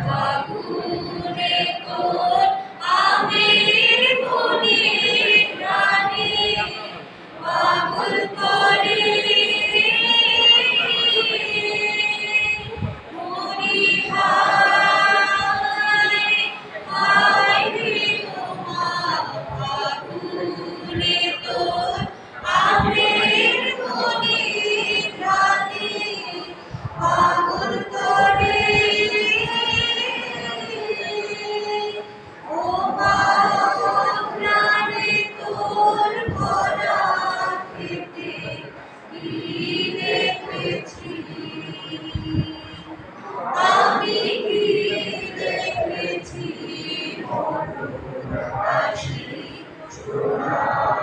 ফাগুনে তোর আমের বনে প্রাণে পাগল করে মরি হায় হায় রে ওমা ফাগুনে তোর আমের বনে প্রাণে পাগল করে ওমা প্রাণে তোর ভরা পেটে কি দেখেছি আমি কি দেখেছি মধুর হাসি সোনার